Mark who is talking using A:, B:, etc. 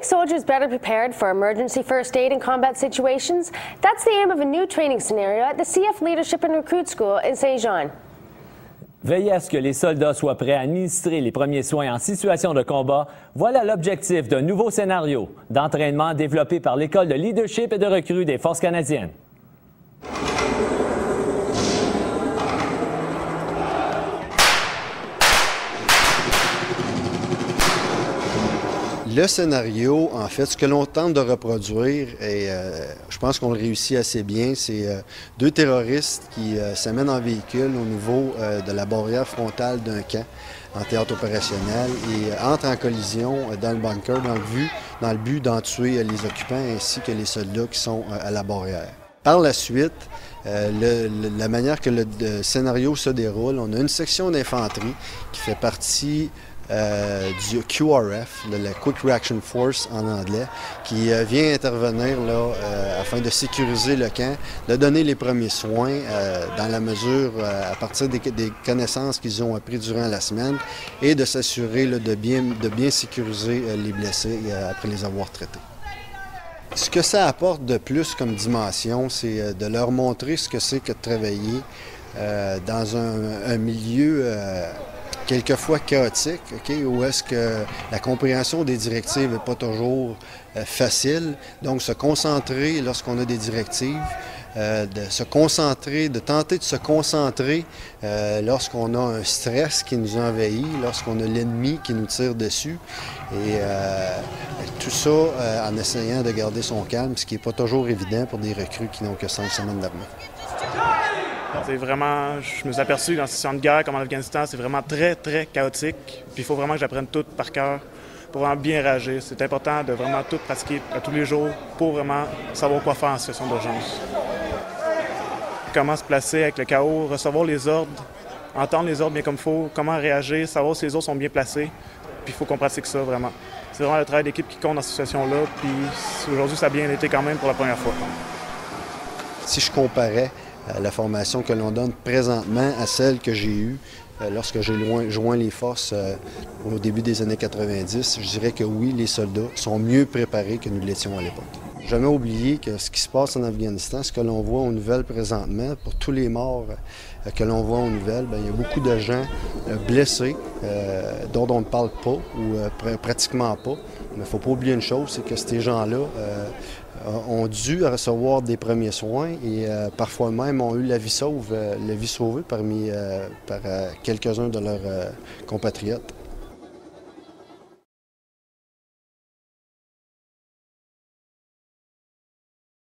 A: make soldiers better prepared for emergency first aid in combat situations, that's the aim of a new training scenario at the CF Leadership and Recruit School in Saint-Jean.
B: Veiller à ce que les soldats soient prêts à administrer les premiers soins en situation de combat, voilà l'objectif d'un nouveau scénario d'entraînement développé par l'École de leadership et de recrue des Forces canadiennes.
C: Le scénario, en fait, ce que l'on tente de reproduire, et je pense qu'on le réussit assez bien, c'est deux terroristes qui s'amènent en véhicule au niveau de la barrière frontale d'un camp en théâtre opérationnel et entrent en collision dans le bunker dans le but d'en tuer les occupants ainsi que les soldats qui sont à la barrière. Par la suite, la manière que le scénario se déroule, on a une section d'infanterie qui fait partie du QRF, la Quick Reaction Force en anglais, qui vient intervenir là, afin de sécuriser le camp, de donner les premiers soins dans la mesure, à partir des connaissances qu'ils ont apprises durant la semaine et de s'assurer de bien sécuriser les blessés après les avoir traités. Ce que ça apporte de plus comme dimension, c'est de leur montrer ce que c'est que de travailler dans un milieu quelquefois chaotique, où est-ce que la compréhension des directives n'est pas toujours facile. Donc, se concentrer lorsqu'on a des directives, de tenter de se concentrer lorsqu'on a un stress qui nous envahit, lorsqu'on a l'ennemi qui nous tire dessus. Et tout ça en essayant de garder son calme, ce qui n'est pas toujours évident pour des recrues qui n'ont que 5 semaines d'armée.
D: C'est vraiment, je me suis aperçu dans la situation de guerre comme en Afghanistan, c'est vraiment très, très chaotique. Puis il faut vraiment que j'apprenne tout par cœur pour vraiment bien réagir. C'est important de vraiment tout pratiquer à tous les jours pour vraiment savoir quoi faire en situation d'urgence. Comment se placer avec le chaos, recevoir les ordres, entendre les ordres bien comme il faut, comment réagir, savoir si les ordres sont bien placés. Puis il faut qu'on pratique ça vraiment. C'est vraiment le travail d'équipe qui compte dans cette situation-là. Puis aujourd'hui, ça a bien été quand même pour la première fois.
C: Si je comparais la formation que l'on donne présentement à celle que j'ai eue lorsque j'ai joint les forces au début des années 90, je dirais que oui, les soldats sont mieux préparés que nous l'étions à l'époque. Jamais oublier que ce qui se passe en Afghanistan, ce que l'on voit aux nouvelles présentement, pour tous les morts que l'on voit aux nouvelles, bien, il y a beaucoup de gens blessés dont on ne parle pas ou pratiquement pas. Mais il ne faut pas oublier une chose, c'est que ces gens-là ont dû recevoir des premiers soins et parfois même ont eu la vie sauvée par quelques-uns de leurs compatriotes.